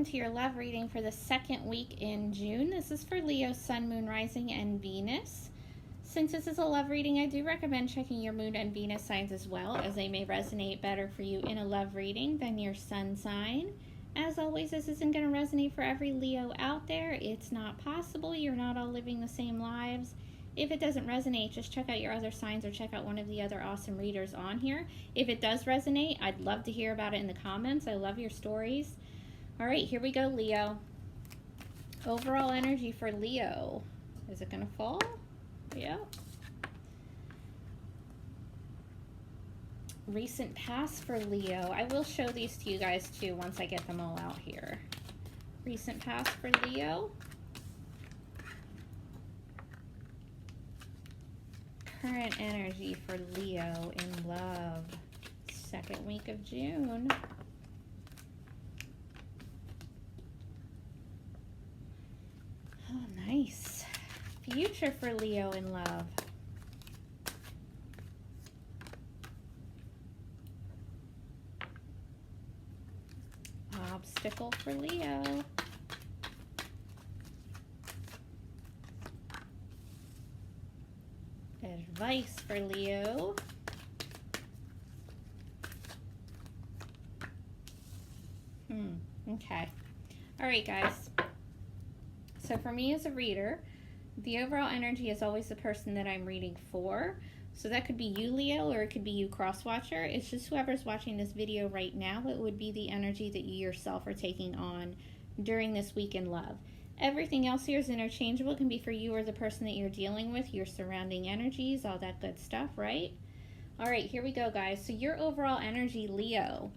to your love reading for the second week in June. This is for Leo, Sun, Moon, Rising, and Venus. Since this is a love reading, I do recommend checking your Moon and Venus signs as well, as they may resonate better for you in a love reading than your Sun sign. As always, this isn't going to resonate for every Leo out there. It's not possible. You're not all living the same lives. If it doesn't resonate, just check out your other signs or check out one of the other awesome readers on here. If it does resonate, I'd love to hear about it in the comments. I love your stories. All right, here we go, Leo. Overall energy for Leo. Is it going to fall? Yeah. Recent past for Leo. I will show these to you guys too once I get them all out here. Recent past for Leo. Current energy for Leo in love. Second week of June. Oh, nice. Future for Leo in love. Obstacle for Leo. Advice for Leo. Okay. All right, guys. So for me as a reader, the overall energy is always the person that I'm reading for. So that could be you, Leo, or it could be you, cross-watcher. It's just whoever's watching this video right now, it would be the energy that you yourself are taking on during this week in love. Everything else here is interchangeable. It can be for you or the person that you're dealing with, your surrounding energies, all that good stuff, right? All right, here we go, guys. So your overall energy, Leo,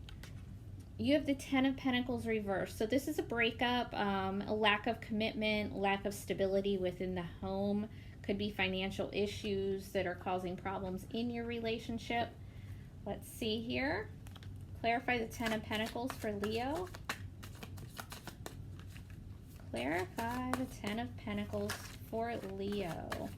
you have the Ten of Pentacles reversed. So this is a breakup, a lack of commitment, lack of stability within the home. Could be financial issues that are causing problems in your relationship. Let's see here. Clarify the Ten of Pentacles for Leo. Clarify the Ten of Pentacles for Leo.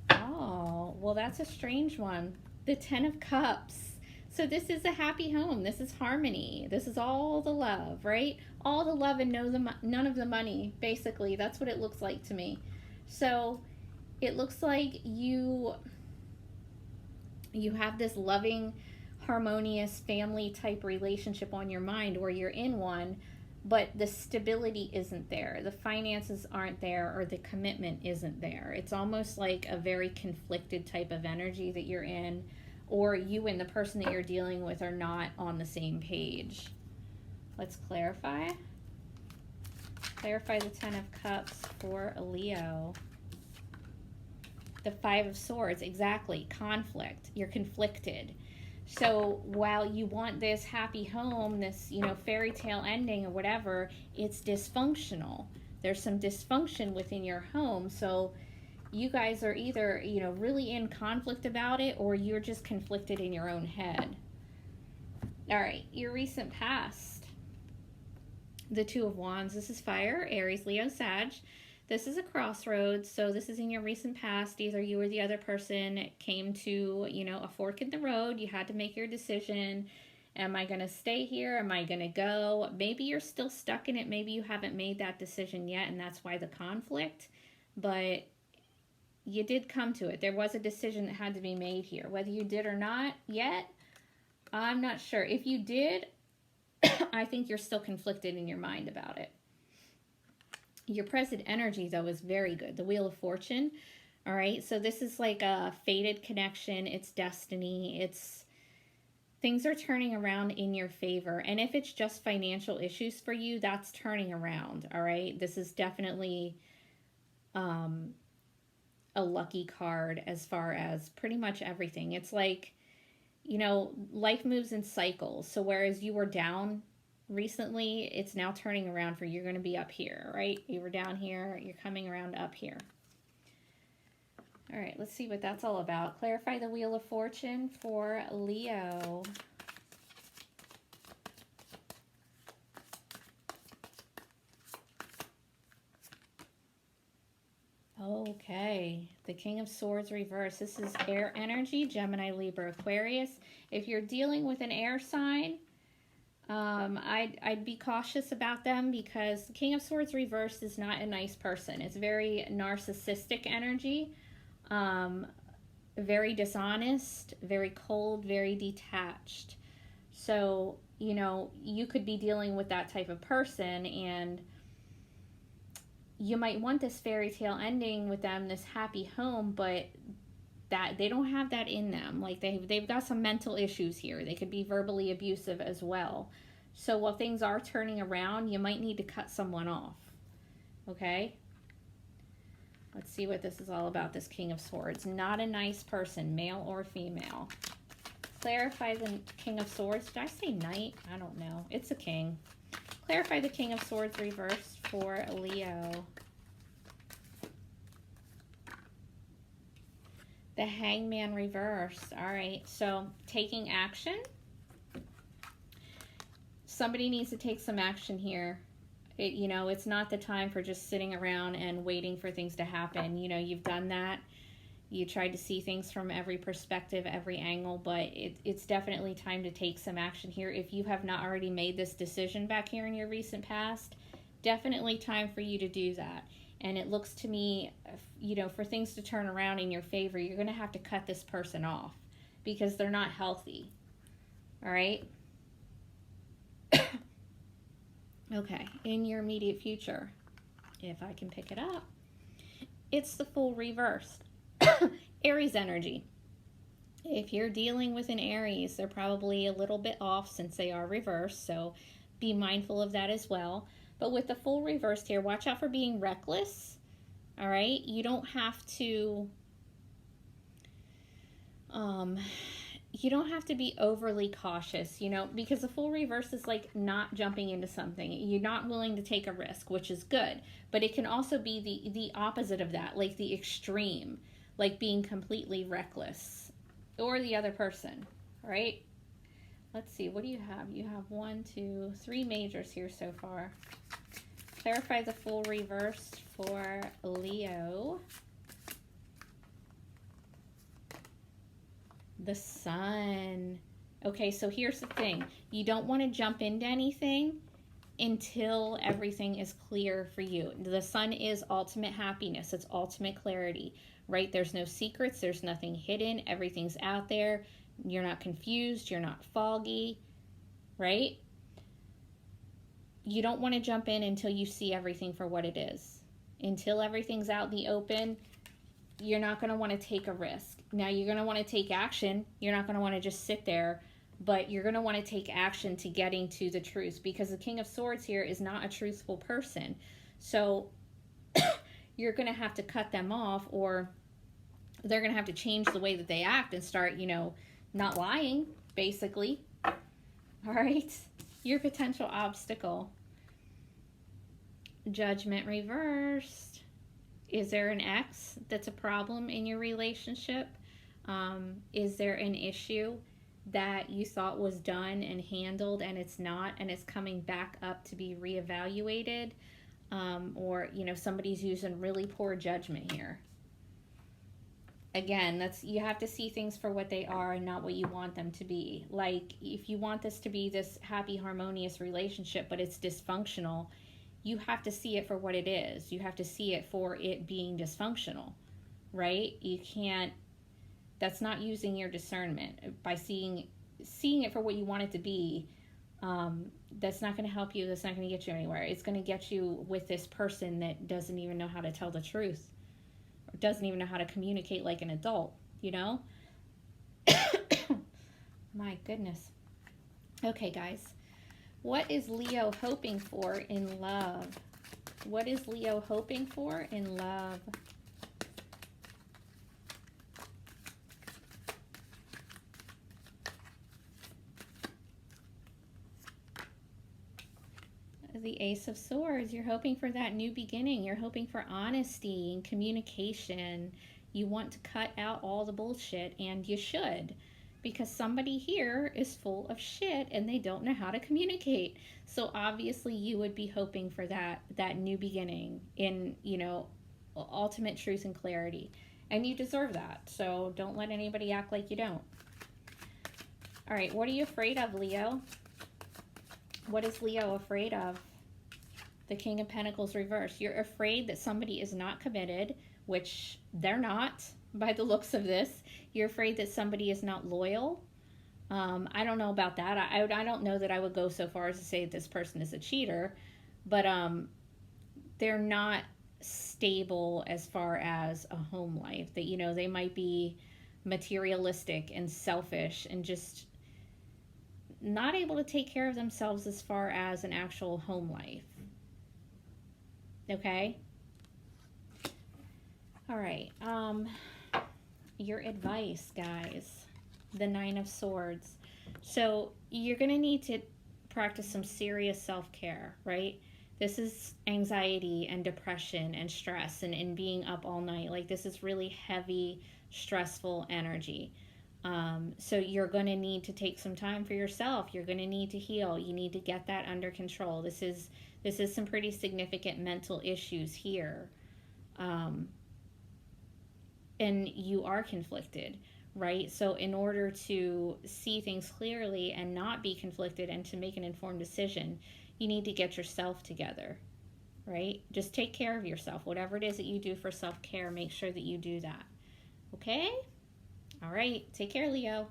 Oh, well, that's a strange one. The Ten of Cups. So this is a happy home. This is harmony. This is all the love, right? All the love and none of the money, basically. That's what it looks like to me. So it looks like you have this loving, harmonious family type relationship on your mind, or you're in one, but the stability isn't there. The finances aren't there, or the commitment isn't there. It's almost like a very conflicted type of energy that you're in, or you and the person that you're dealing with are not on the same page. Let's clarify. Clarify the Ten of Cups for a Leo. The Five of Swords, exactly. Conflict. You're conflicted. So while you want this happy home, this, fairy tale ending or whatever, it's dysfunctional. There's some dysfunction within your home. So you guys are either, really in conflict about it, or you're just conflicted in your own head. All right, your recent past. The Two of Wands. This is fire, Aries, Leo, Sag. This is a crossroads, so this is in your recent past. Either you or the other person came to, a fork in the road. You had to make your decision. Am I going to stay here? Am I going to go? Maybe you're still stuck in it. Maybe you haven't made that decision yet, and that's why the conflict. But you did come to it. There was a decision that had to be made here. Whether you did or not yet, I'm not sure. If you did, I think you're still conflicted in your mind about it. Your present energy, though, is very good. The Wheel of Fortune. All right. So this is like a fated connection. It's destiny. It's things are turning around in your favor. And if it's just financial issues for you, that's turning around. All right. This is definitely a lucky card as far as pretty much everything. It's like, life moves in cycles. So whereas you were down recently, it's now turning around for you. You're going to be up here, right? You were down here, you're coming around up here. All right, let's see what that's all about. Clarify the Wheel of Fortune for Leo. Okay, the King of Swords reverse. This is air energy, Gemini, Libra, Aquarius. If you're dealing with an air sign, I'd be cautious about them, because the King of Swords reverse is not a nice person. It's very narcissistic energy, very dishonest, very cold, very detached. So, you know, you could be dealing with that type of person, and you might want this fairy tale ending with them, this happy home, but that they don't have that in them. Like they've got some mental issues here. They could be verbally abusive as well. So while things are turning around, you might need to cut someone off. Okay? Let's see what this is all about, this King of Swords. Not a nice person, male or female. Clarify the King of Swords. Did I say knight? I don't know. It's a king. Clarify the King of Swords reversed for Leo. The Hangman reversed. All right, so taking action. Somebody needs to take some action here. You know, it's not the time for just sitting around and waiting for things to happen. You know, you've done that. You tried to see things from every perspective, every angle, but it's definitely time to take some action here. If you have not already made this decision back here in your recent past, definitely time for you to do that. And it looks to me, you know, for things to turn around in your favor, you're going to have to cut this person off because they're not healthy. All right? Okay, in your immediate future, if I can pick it up, it's the Fool reversed. Aries energy. If you're dealing with an Aries, they're probably a little bit off since they are reversed, so be mindful of that as well. But with the Fool reversed here, watch out for being reckless. All right, you don't have to be overly cautious, you know, because the Fool reverse is like not jumping into something. You're not willing to take a risk, which is good, but it can also be the opposite of that, like the extreme, like being completely reckless, or the other person, right? Let's see, what do you have? You have 1, 2, 3 majors here so far. Clarify the Fool reversed for Leo. The Sun. Okay, so here's the thing. You don't want to jump into anything until everything is clear for you. The Sun is ultimate happiness. It's ultimate clarity, right? There's no secrets. There's nothing hidden. Everything's out there. You're not confused. You're not foggy, right? You don't want to jump in until you see everything for what it is. Until everything's out in the open, you're not going to want to take a risk. Now, you're going to want to take action. You're not going to want to just sit there, but you're going to want to take action to getting to the truth, because the King of Swords here is not a truthful person. So you're going to have to cut them off, or they're going to have to change the way that they act and start, you know, not lying, basically. All right? Your potential obstacle. Judgment reversed. Is there an ex that's a problem in your relationship? Is there an issue that you thought was done and handled and it's not, and it's coming back up to be reevaluated? Or, you know, somebody's using really poor judgment here. Again, you have to see things for what they are and not what you want them to be. Like, if you want this to be this happy, harmonious relationship, but it's dysfunctional, you have to see it for what it is. You have to see it for it being dysfunctional, right? You can't, that's not using your discernment. By seeing it for what you want it to be, that's not going to help you. That's not going to get you anywhere. It's going to get you with this person that doesn't even know how to tell the truth, or doesn't even know how to communicate like an adult, you know? My goodness. Okay, guys. What is Leo hoping for in love? What is Leo hoping for in love? The Ace of Swords. You're hoping for that new beginning. You're hoping for honesty and communication. You want to cut out all the bullshit, and you should. Because somebody here is full of shit and they don't know how to communicate. So obviously you would be hoping for that new beginning in, you know, ultimate truth and clarity. And you deserve that. So don't let anybody act like you don't. All right, what are you afraid of, Leo? What is Leo afraid of? The King of Pentacles reversed. You're afraid that somebody is not committed, which they're not by the looks of this. You're afraid that somebody is not loyal. I don't know about that. I don't know that I would go so far as to say this person is a cheater, but they're not stable as far as a home life. That, you know, they might be materialistic and selfish and just not able to take care of themselves as far as an actual home life. Okay? All right. Your advice, guys. The Nine of Swords. So you're going to need to practice some serious self-care, right? This is anxiety and depression and stress and being up all night. Like, this is really heavy, stressful energy. So you're going to need to take some time for yourself. You're going to need to heal. You need to get that under control. This is some pretty significant mental issues here. And you are conflicted, right? So in order to see things clearly and not be conflicted and to make an informed decision, you need to get yourself together, right? Just take care of yourself. Whatever it is that you do for self-care, make sure that you do that. Okay? All right. Take care, Leo.